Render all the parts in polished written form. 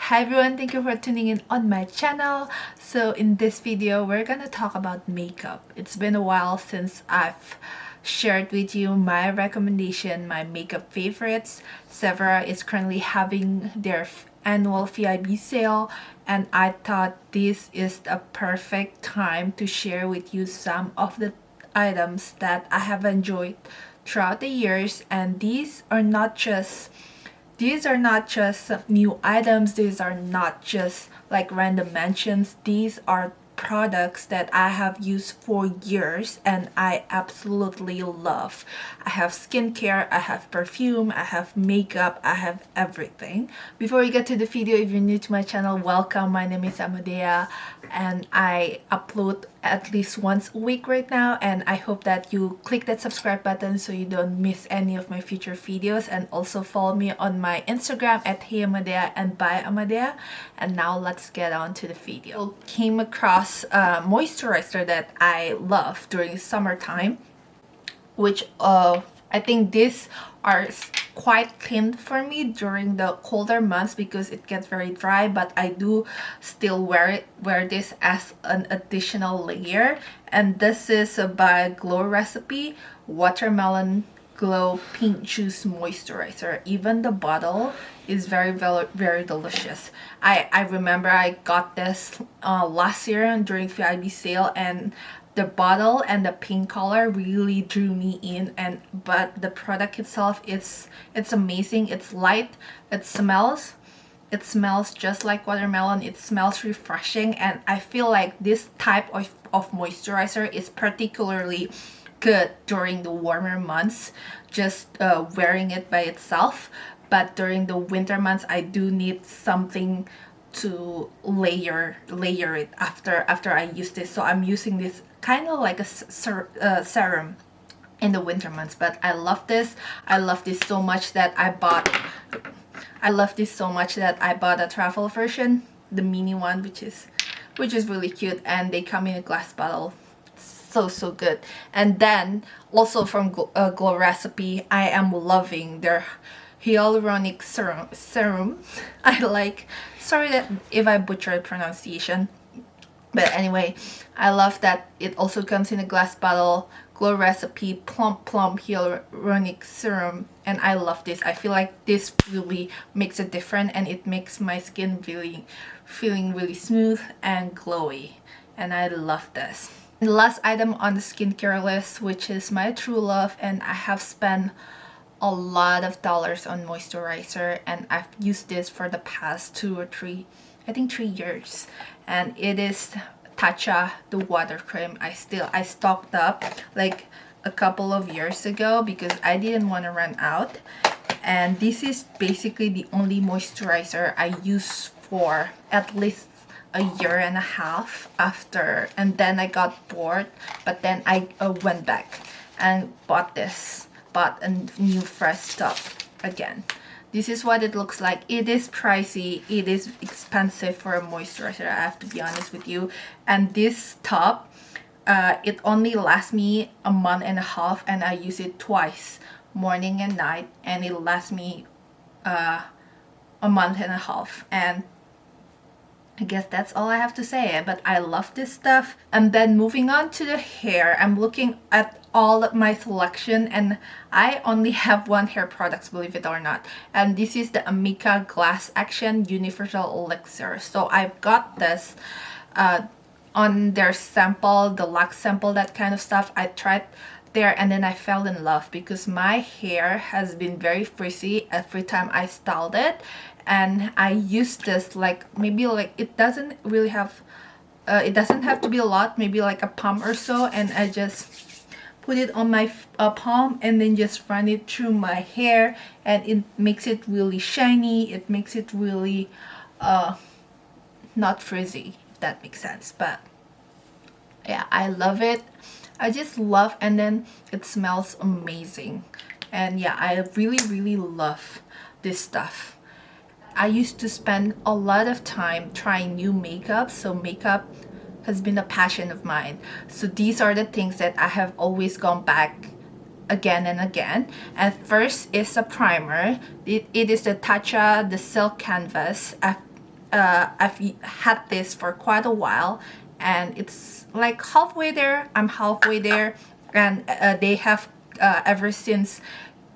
Hi everyone, thank you for tuning in on my channel. So in this video, we're gonna talk about makeup. It's been a while since I've shared with you my recommendation, my makeup favorites. Sephora is currently having their annual VIB sale, and I thought this is a perfect time to share with you some of the items that I have enjoyed throughout the years. And these are not just new items, these are not just like random mentions. These are products that I have used for years and I absolutely love. I have skincare, I have perfume, I have makeup, I have everything. Before we get to the video, if you're new to my channel, welcome. My name is Amadea and I upload at least once a week right now, and I hope that you click that subscribe button so you don't miss any of my future videos, and also follow me on my Instagram at heyamadea and by Amadea. And now let's get on to the video. I came across a moisturizer that I love during summertime, which I think these are quite thin for me during the colder months because it gets very dry, but I do still wear this as an additional layer. And this is by Glow Recipe Watermelon Glow Pink Juice Moisturizer. Even the bottle is very delicious. I remember I got this last year during VIB sale, and the bottle and the pink color really drew me in, but the product itself, it's amazing. It's light, it smells just like watermelon, it smells refreshing, and I feel like this type of moisturizer is particularly good during the warmer months, just wearing it by itself. But during the winter months, I do need something to layer it after I use this. So I'm using this kind of like a serum in the winter months. But I love this so much that I bought a travel version, the mini one, which is really cute, and they come in a glass bottle. So good. And then also from Glow Recipe, I am loving their hyaluronic serum. Sorry that if I butchered pronunciation, but anyway, I love that it also comes in a glass bottle. Glow Recipe Plump Hyaluronic Serum, and I love this. I feel like this really makes a difference, and it makes my skin feeling really smooth and glowy, and I love this. The last item on the skincare list, which is my true love, and I have spent a lot of dollars on moisturizer, and I've used this for the past 3 years, and it is Tatcha, the water cream. I stocked up like a couple of years ago because I didn't want to run out, and this is basically the only moisturizer I use for at least a year and a half after, and then I got bored, but then I went back and bought a new fresh stuff again. This is what it looks like. It is pricey, it is expensive for a moisturizer, I have to be honest with you. And this top, it only lasts me a month and a half, and I use it twice, morning and night, and it lasts me a month and a half. And I guess that's all I have to say, but I love this stuff. And then moving on to the hair, I'm looking at all of my selection, and I only have one hair product, believe it or not, and this is the Amika Glass Action Universal Elixir. So I've got this on their sample, the luxe sample, that kind of stuff. I tried there, and then I fell in love because my hair has been very frizzy every time I styled it, and I use this maybe it doesn't really have it doesn't have to be a lot, maybe like a palm or so, and I just put it on my palm and then just run it through my hair, and it makes it really shiny, it makes it really not frizzy, if that makes sense. But yeah, I love it. I just love, and then it smells amazing, and yeah, I really love this stuff. I used to spend a lot of time trying new makeup, so makeup has been a passion of mine. So these are the things that I have always gone back again and again. And first is a primer. It is the Tatcha, the Silk Canvas. I've had this for quite a while, and it's like halfway there. I'm halfway there, and they have ever since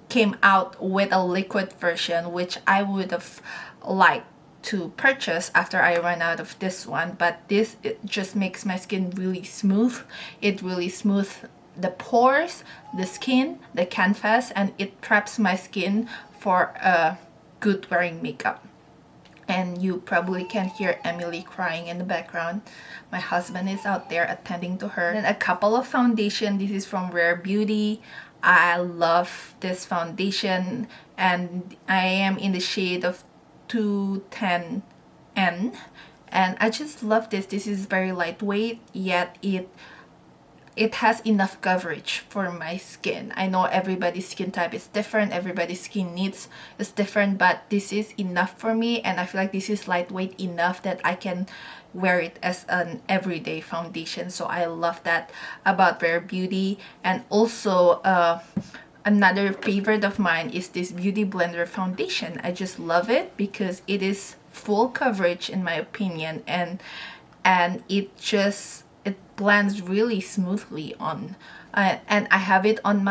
came out with a liquid version, which I would have liked to purchase after I ran out of this one. But this, it just makes my skin really smooth. It really smooths the pores, the skin, the canvas, and it preps my skin for good wearing makeup. And you probably can hear Emily crying in the background. My husband is out there attending to her. And a couple of foundation. This is from Rare Beauty. I love this foundation, and I am in the shade of 210N, and I just love this. This is very lightweight, yet it has enough coverage for my skin. I know everybody's skin type is different, everybody's skin needs is different, but this is enough for me, and I feel like this is lightweight enough that I can wear it as an everyday foundation. So I love that about Rare Beauty. And also another favorite of mine is this Beauty Blender foundation. I just love it because it is full coverage in my opinion, and it blends really smoothly on, and I have it on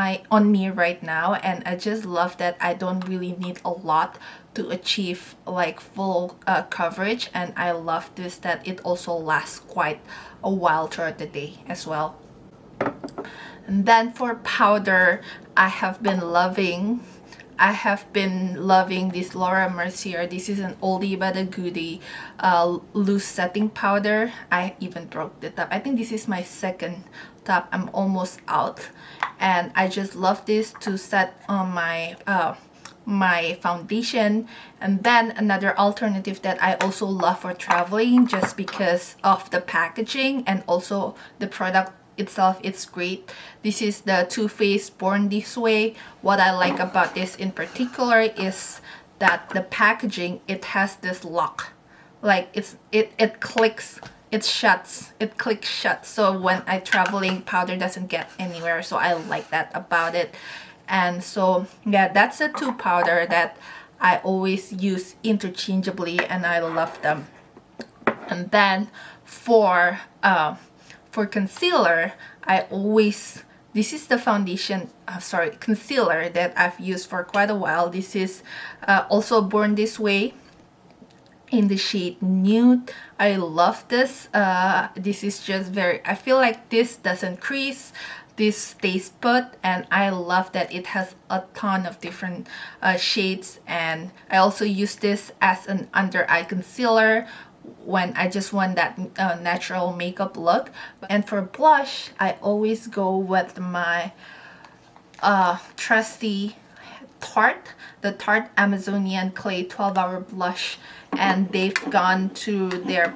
me right now, and I just love that I don't really need a lot to achieve like full coverage. And I love this that it also lasts quite a while throughout the day as well. And then for powder, I have been loving this Laura Mercier. This is an oldie but a goodie loose setting powder. I even broke the top. I think this is my second top. I'm almost out, and I just love this to set on my my foundation. And then another alternative that I also love for traveling, just because of the packaging and also the product itself, it's great. This is the TooFaced Born This Way. What I like about this in particular is that the packaging, it has this lock, like it clicks, it clicks shut, so when I traveling, powder doesn't get anywhere. So I like that about it. And so yeah, that's the two powder that I always use interchangeably, and I love them. And then for concealer, this is the foundation, concealer that I've used for quite a while. This is also Born This Way in the shade Nude. I love this. This is just I feel like this doesn't crease, this stays put, and I love that it has a ton of different shades. And I also use this as an under eye concealer when I just want that natural makeup look. And for blush, I always go with my trusty the Tarte Amazonian Clay 12-hour blush, and they've gone to their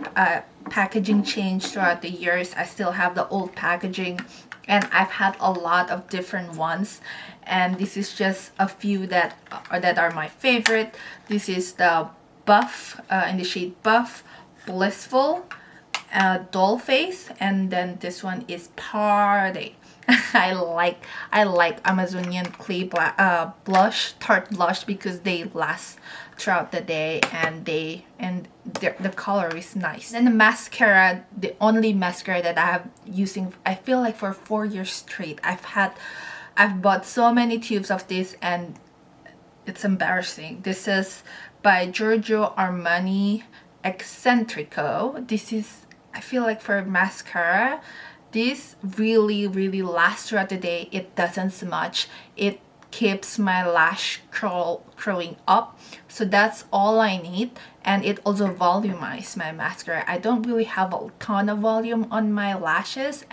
packaging change throughout the years. I still have the old packaging, and I've had a lot of different ones, and this is just a few that are my favorite. This is the Buff in the shade Buff, Blissful, Doll Face, and then this one is Party. I like Amazonian Clay blush, Tarte blush, because they last throughout the day, and the color is nice. And the mascara, the only mascara that I have using, I feel like for 4 years straight, I've bought so many tubes of this, and it's embarrassing. This is by Giorgio Armani Eccentrico. This is, I feel like for mascara, this really lasts throughout the day. It doesn't smudge. It keeps my lash curling up, so that's all I need. And it also volumizes my mascara. I don't really have a ton of volume on my lashes,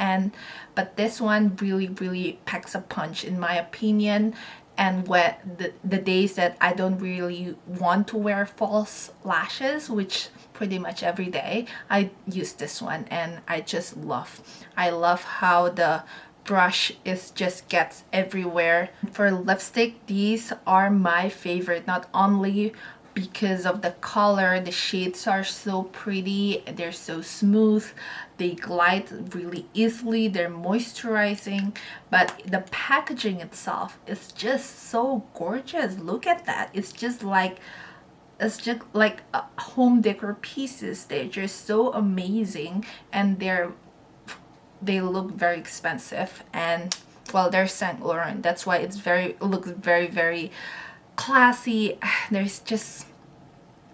but this one really packs a punch in my opinion. And when the days that I don't really want to wear false lashes, which pretty much every day, I use this one, and I love how the brush just gets everywhere. For lipstick, these are my favorite, not only because of the color. The shades are so pretty, they're so smooth, they glide really easily, they're moisturizing, but the packaging itself is just so gorgeous. Look at that. It's just like it's just like home decor pieces. They're just so amazing, and they look very expensive, and well, they're Saint Laurent, that's why it looks very, very classy. There's just,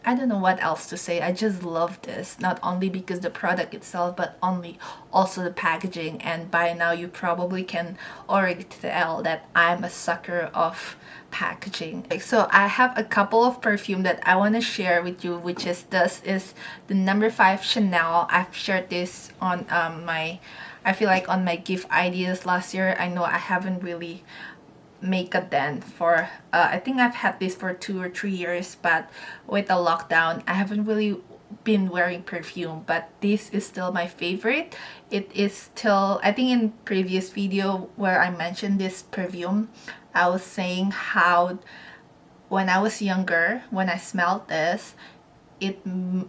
I don't know what else to say. I just love this, not only because the product itself, but also the packaging. And by now you probably can already tell that I'm a sucker of packaging. So I have a couple of perfume that I want to share with you, which is this is the number 5 Chanel. I've shared this on I feel like on my gift ideas last year. I know I haven't really make a dent for I think I've had this for 2 or 3 years, but with the lockdown I haven't really been wearing perfume, but this is still my favorite. It is still, I think in previous video where I mentioned this perfume, I was saying how when I was younger, when I smelled this, it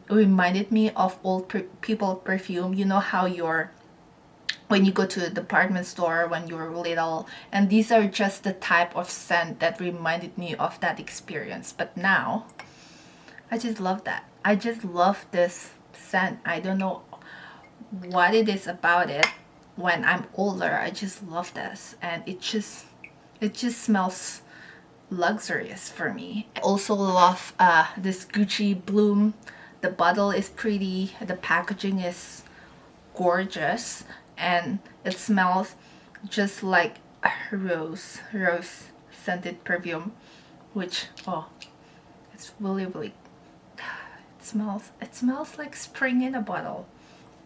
reminded me of old people perfume. You know how when you go to a department store when you were little, and these are just the type of scent that reminded me of that experience. But now I just love that. I just love this scent. I don't know what it is about it. When I'm older, I just love this, and it just smells luxurious for me. I also love this Gucci Bloom. The bottle is pretty, the packaging is gorgeous, and it smells just like a rose scented perfume, which, oh, it's really, really, it smells like spring in a bottle,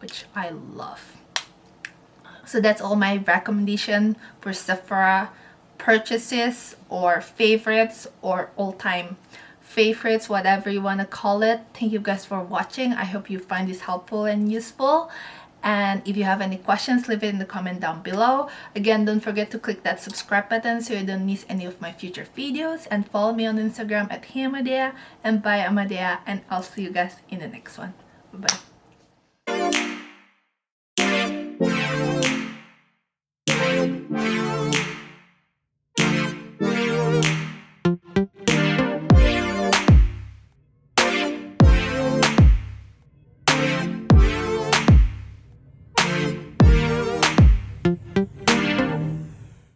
which I love. So that's all my recommendation for Sephora purchases, or favorites, or all-time favorites, whatever you want to call it. Thank you guys for watching. I hope you find this helpful and useful. And if you have any questions, leave it in the comment down below. Again, don't forget to click that subscribe button so you don't miss any of my future videos, and follow me on Instagram at HeyAmadea and by Amadea, and I'll see you guys in the next one. Bye bye.